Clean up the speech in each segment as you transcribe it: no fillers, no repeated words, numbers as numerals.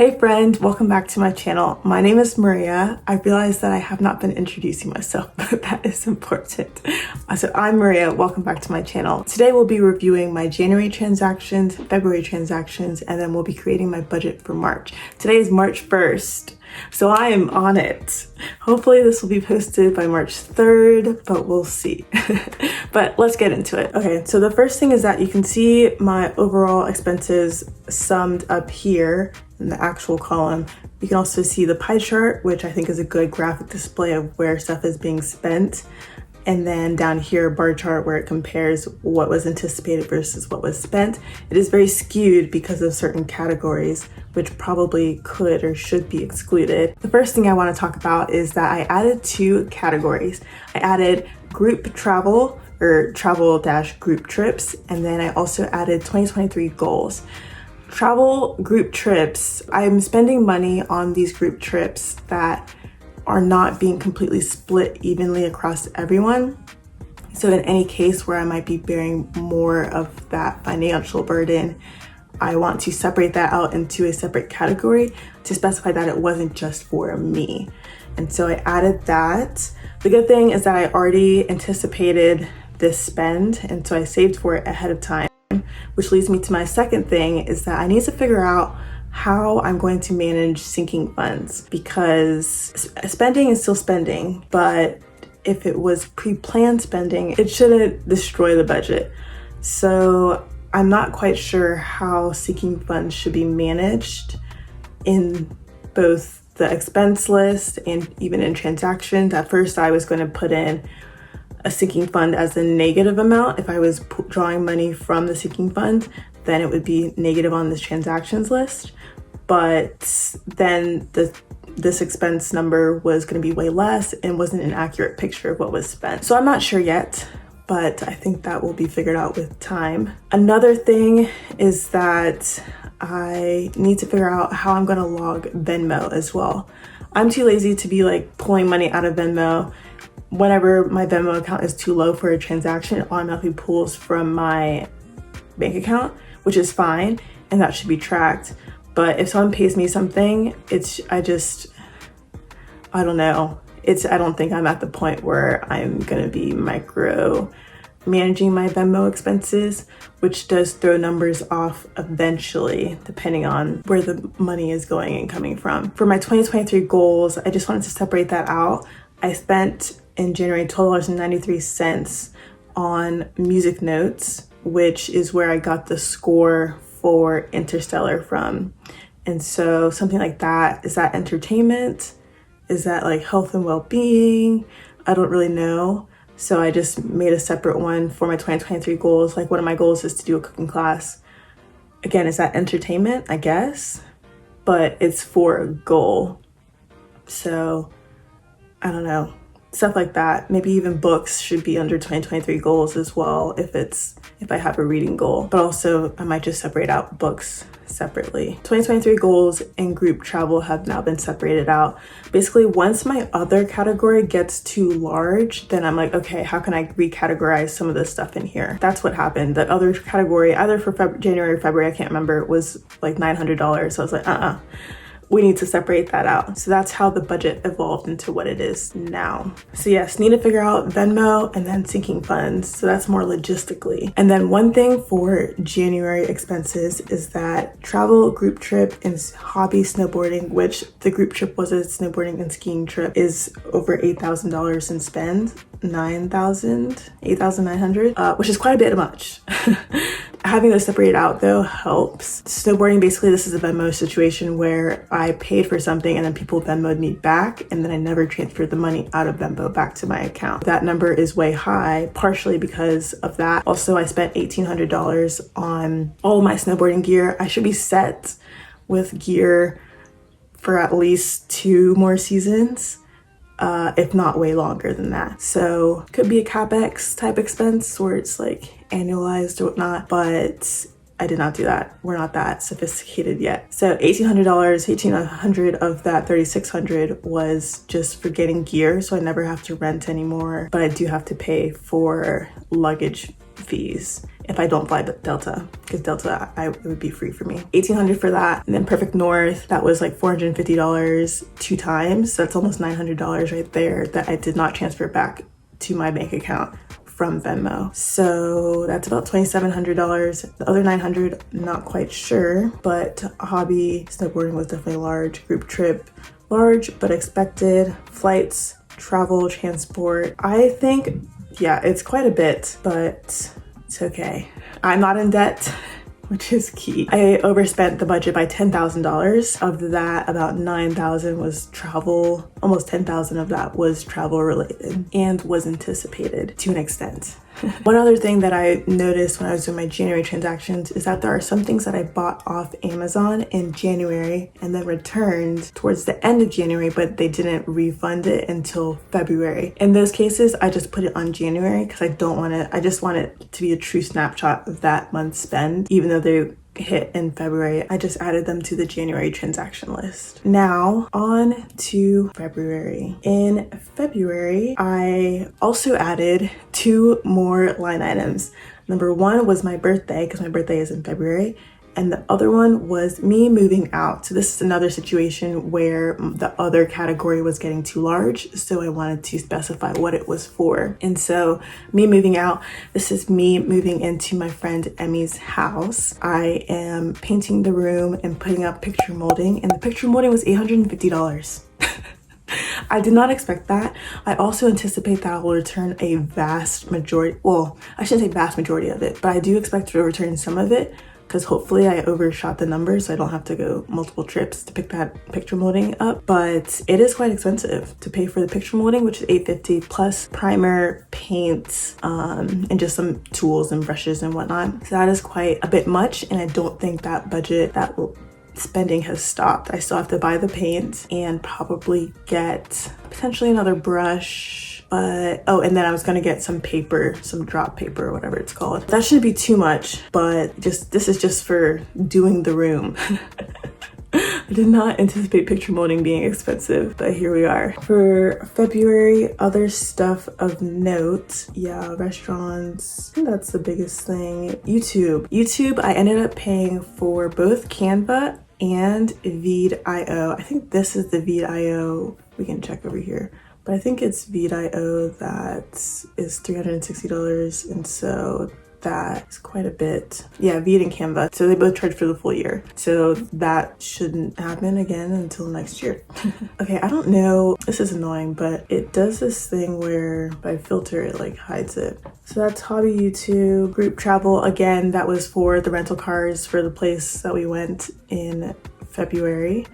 Hey friend, welcome back to my channel. My name is Maria. I realized that I have not been introducing myself, but that is important. So I'm Maria, welcome back to my channel. Today we'll be reviewing my January transactions, February transactions, and then we'll be creating my budget for March. Today is March 1st, so I am on it. Hopefully this will be posted by March 3rd, but we'll see. But let's get into it. Okay, so the first thing is that you can see my overall expenses summed up here in the actual column. You can also see the pie chart, which I think is a good graphic display of where stuff is being spent. And then down here, a bar chart where it compares what was anticipated versus what was spent. It is very skewed because of certain categories, which probably could or should be excluded. The first thing I want to talk about is that I added two categories. I added group travel or travel-group trips, and then I also added 2023 goals. Travel group trips, I'm spending money on these group trips that are not being completely split evenly across everyone. So in any case where I might be bearing more of that financial burden, I want to separate that out into a separate category to specify that it wasn't just for me. And so I added that. The good thing is that I already anticipated this spend, and so I saved for it ahead of time. Which leads me to my second thing, is that I need to figure out how I'm going to manage sinking funds, because spending is still spending, but if it was pre-planned spending, it shouldn't destroy the budget. So I'm not quite sure how sinking funds should be managed in both the expense list and even in transactions. At first I was going to put in a sinking fund as a negative amount. If I was drawing money from the sinking fund, then it would be negative on this transactions list. But then this expense number was going to be way less and wasn't an accurate picture of what was spent. So I'm not sure yet, but I think that will be figured out with time. Another thing is that I need to figure out how I'm going to log Venmo as well. I'm too lazy to be like pulling money out of Venmo. Whenever my Venmo account is too low for a transaction, it automatically pulls from my bank account, which is fine, and that should be tracked. But if someone pays me something, I don't know. I don't think I'm at the point where I'm gonna be micro managing my Venmo expenses, which does throw numbers off eventually, depending on where the money is going and coming from. For my 2023 goals, I just wanted to separate that out. I spent in January $12.93 on music notes, which is where I got the score for Interstellar from. And so something like that, is that entertainment? Is that like health and well-being? I don't really know. So I just made a separate one for my 2023 goals. Like one of my goals is to do a cooking class. Again, is that entertainment? I guess, but it's for a goal. So I don't know, stuff like that. Maybe even books should be under 2023 goals as well if I have a reading goal. But also I might just separate out books separately. 2023 goals and group travel have now been separated out. Basically, once my other category gets too large, then I'm like, okay, how can I recategorize some of this stuff in here? That's what happened. That other category, either for January or February, I can't remember, was like $900. So I was like, we need to separate that out. So that's how the budget evolved into what it is now. So yes, need to figure out Venmo and then sinking funds. So that's more logistically. And then one thing for January expenses is that travel, group trip, and hobby snowboarding, which the group trip was a snowboarding and skiing trip, is over $8,000 in spend. 8,900, which is quite a bit much. Having those separated out though helps. Snowboarding, basically this is a Venmo situation where I paid for something and then people Venmoed me back, and then I never transferred the money out of Venmo back to my account. That number is way high, partially because of that. Also, I spent $1,800 on all of my snowboarding gear. I should be set with gear for at least 2 more seasons. If not way longer than that. So could be a CapEx type expense where it's like annualized or whatnot, but I did not do that. We're not that sophisticated yet. So $1,800 of that $3,600 was just for getting gear, so I never have to rent anymore, but I do have to pay for luggage fees if I don't fly Delta, because Delta, it would be free for me. $1,800 for that. And then Perfect North, that was like $450 2 times. So that's almost $900 right there that I did not transfer back to my bank account from Venmo. So that's about $2,700. The other $900, not quite sure, but hobby snowboarding was definitely large. Group trip, large but expected. Flights, travel, transport. I think, yeah, it's quite a bit, but it's okay. I'm not in debt, which is key. I overspent the budget by $10,000. Of that, about $9,000 was travel. Almost $10,000 of that was travel related and was anticipated to an extent. One other thing that I noticed when I was doing my January transactions is that there are some things that I bought off Amazon in January and then returned towards the end of January, but they didn't refund it until February. In those cases, I just put it on January because I just want it to be a true snapshot of that month's spend, even though they hit in February. I just added them to the January transaction list. Now on to February. In February, I also added 2 more line items. Number 1 was my birthday, because my birthday is in February. And the other one was me moving out. So this is another situation where the other category was getting too large. So I wanted to specify what it was for. And so me moving out, this is me moving into my friend Emmy's house. I am painting the room and putting up picture molding, and the picture molding was $850. I did not expect that. I also anticipate that I will return a vast majority. Well, I shouldn't say vast majority of it, but I do expect to return some of it, because hopefully I overshot the numbers so I don't have to go multiple trips to pick that picture molding up. But it is quite expensive to pay for the picture molding, which is $850 plus primer, paints, and just some tools and brushes and whatnot. So that is quite a bit much, and I don't think that spending has stopped. I still have to buy the paint and probably get potentially another brush. But, oh, and then I was gonna get some paper, some drop paper or whatever it's called. That shouldn't be too much, but this is just for doing the room. I did not anticipate picture molding being expensive, but here we are. For February, other stuff of note, yeah, restaurants, I think that's the biggest thing. YouTube, I ended up paying for both Canva and Veed.io. I think this is the Veed.io, we can check over here. But I think it's Veed.io that is $360, and so that is quite a bit. Yeah, Veed and Canva. So they both charge for the full year. So that shouldn't happen again until next year. Okay, I don't know. This is annoying, but it does this thing where if I filter, it like hides it. So that's hobby YouTube. Group travel, again, that was for the rental cars for the place that we went in February.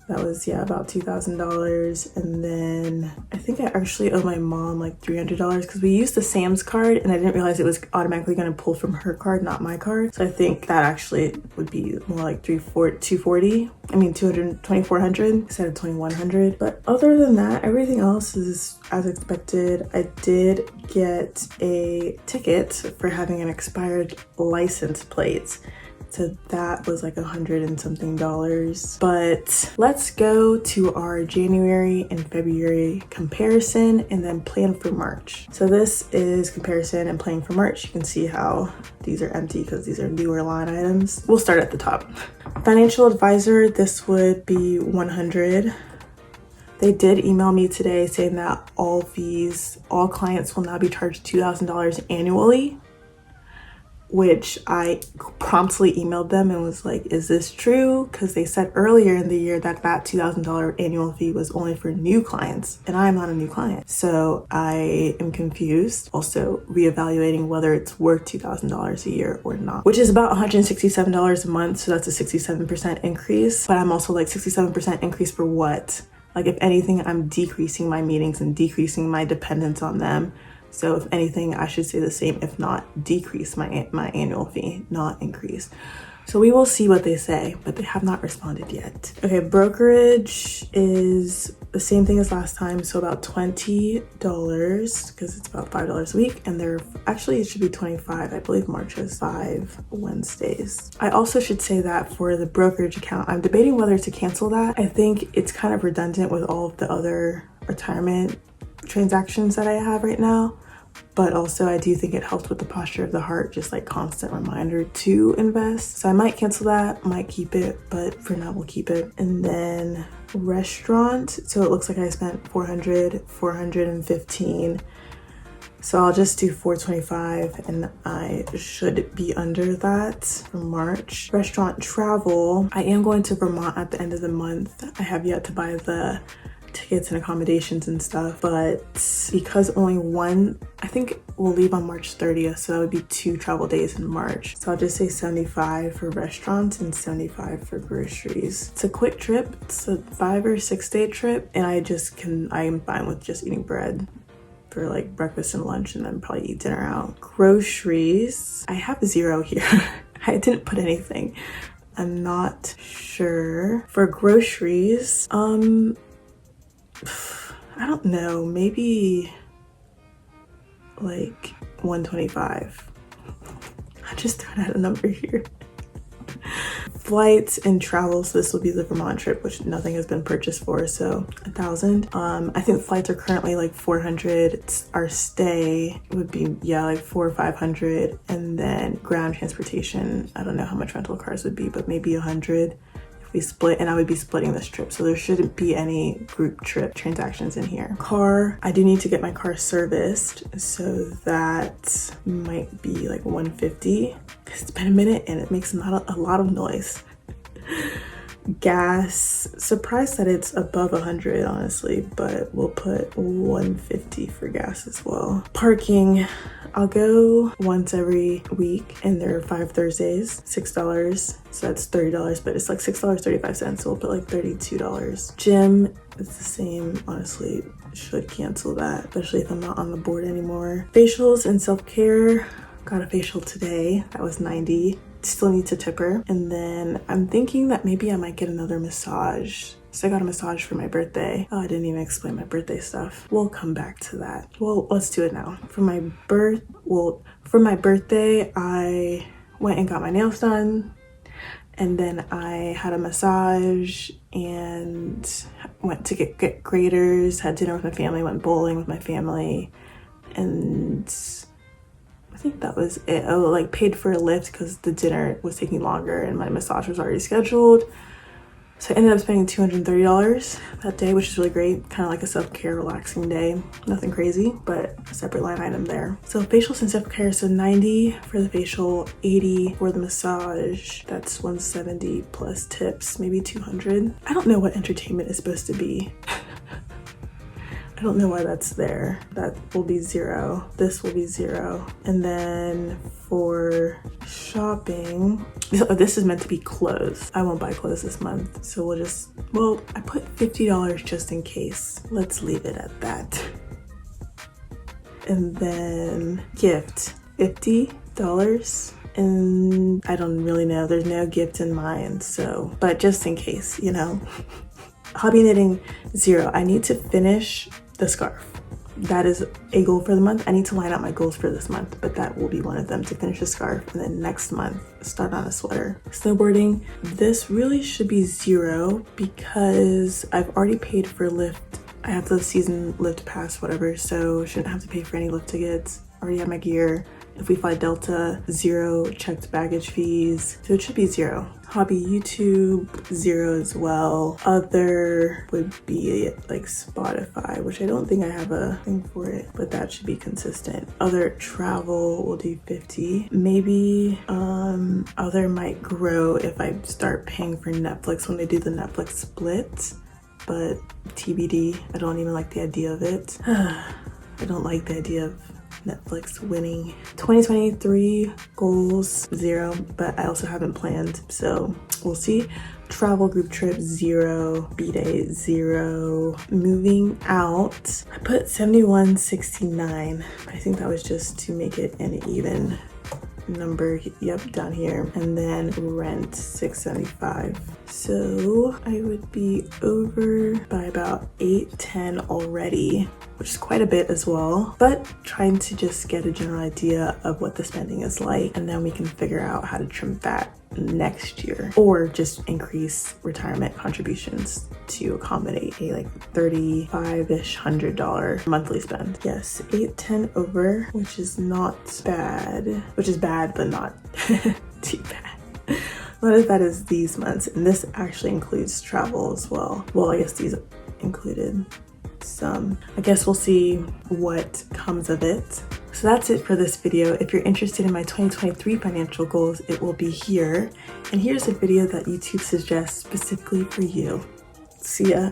That was, yeah, about $2,000. And then I think I actually owe my mom like $300 because we used the Sam's card and I didn't realize it was automatically going to pull from her card, not my card. So I think that actually would be more like $240. I mean, $2,400 instead of $2,100. But other than that, everything else is as expected. I did get a ticket for having an expired license plate. So that was like $100 and something. But let's go to our January and February comparison and then plan for March. So this is comparison and plan for March. You can see how these are empty because these are newer line items. We'll start at the top. Financial advisor, this would be $100. They did email me today saying that all clients will now be charged $2,000 annually, which I promptly emailed them and was like, is this true? Because they said earlier in the year that $2,000 annual fee was only for new clients, and I'm not a new client. So I am confused. Also reevaluating whether it's worth $2,000 a year or not, which is about $167 a month. So that's a 67% increase. But I'm also like, 67% increase for what? Like, if anything, I'm decreasing my meetings and decreasing my dependence on them. So if anything, I should say the same, if not decrease my annual fee, not increase. So we will see what they say, but they have not responded yet. Okay, brokerage is the same thing as last time. So about $20 because it's about $5 a week. And it should be 25. I believe March has 5 Wednesdays. I also should say that for the brokerage account, I'm debating whether to cancel that. I think it's kind of redundant with all of the other retirement transactions that I have right now, but also I do think it helps with the posture of the heart, just like constant reminder to invest. So I might cancel that, might keep it, but for now we'll keep it. And then restaurant, so it looks like I spent 415. So I'll just do 425 and I should be under that for March. Restaurant travel, I am going to Vermont at the end of the month. I have yet to buy the tickets and accommodations and stuff, but because only one, I think we'll leave on March 30th, so that would be 2 travel days in March. So I'll just say 75 for restaurants and 75 for groceries. It's a quick trip. It's a 5 or 6 day trip, and I am fine with just eating bread for like breakfast and lunch, and then probably eat dinner out. Groceries, I have 0 here. I didn't put anything. I'm not sure. For groceries, I don't know, maybe like 125. I'm just throwing out a number here. Flights and travel, so this will be the Vermont trip, which nothing has been purchased for, so 1,000. I think flights are currently like 400. Our stay would be like 400 or 500, and then ground transportation, I don't know how much rental cars would be, but maybe 100 if we split, and I would be splitting this trip, so there shouldn't be any group trip transactions in here. Car, I do need to get my car serviced, so that might be like 150. It's been a minute and it makes not a lot of noise. Gas, surprised that it's above 100 honestly, but we'll put 150 for gas as well. Parking, I'll go once every week, and there are 5 Thursdays, $6, so that's $30, but it's like $6.35, so we'll put like $32. Gym is the same, honestly, should cancel that, especially if I'm not on the board anymore. Facials and self-care, got a facial today, that was $90. Still need to tip her. And then I'm thinking that maybe I might get another massage. So I got a massage for my birthday. Oh, I didn't even explain my birthday stuff. We'll come back to that. Well, let's do it now. For my birthday, I went and got my nails done. And then I had a massage and went to get graders, had dinner with my family, went bowling with my family, and I think that was it. I like paid for a Lyft because the dinner was taking longer and my massage was already scheduled. So I ended up spending $230 that day, which is really great. Kind of like a self-care relaxing day. Nothing crazy, but a separate line item there. So facials and self-care, so 90 for the facial, 80 for the massage. That's 170 plus tips, maybe 200. I don't know what entertainment is supposed to be. I don't know why that's there. That will be 0. This will be 0. And then for shopping, this is meant to be clothes. I won't buy clothes this month. So we'll just, well, I put $50 just in case. Let's leave it at that. And then gift, $50. And I don't really know. There's no gift in mind. So, but just in case, you know. Hobby knitting, 0. I need to finish the scarf. That is a goal for the month. I need to line out my goals for this month, but that will be one of them, to finish the scarf, and then next month start on a sweater. Snowboarding, this really should be 0 because I've already paid for Lyft. I have the season Lyft pass, whatever, so shouldn't have to pay for any Lyft tickets. Already have my gear. If we fly Delta, 0 checked baggage fees, so it should be 0. Hobby YouTube, 0 as well. Other would be like Spotify, which I don't think I have a thing for it, but that should be consistent. Other travel will do 50. Maybe other might grow if I start paying for Netflix when they do the Netflix split, but TBD. I don't even like the idea of it. I don't like the idea of Netflix winning. 2023 goals, 0, but I also haven't planned, so we'll see. Travel group trip, 0. B-day, 0. Moving out, I put 71.69. I think that was just to make it an even number, yep, down here. And then rent, $675. So I would be over by about $810 already, which is quite a bit as well, but trying to just get a general idea of what the spending is like, and then we can figure out how to trim fat next year, or just increase retirement contributions to accommodate a like $35-ish $100 monthly spend. Yes, 810 over, which is not bad, which is bad but not too bad. Not as bad as these months, and this actually includes travel as well. Well, I guess these included some. I guess we'll see what comes of it. So that's it for this video. If you're interested in my 2023 financial goals, it will be here. And here's a video that YouTube suggests specifically for you. See ya.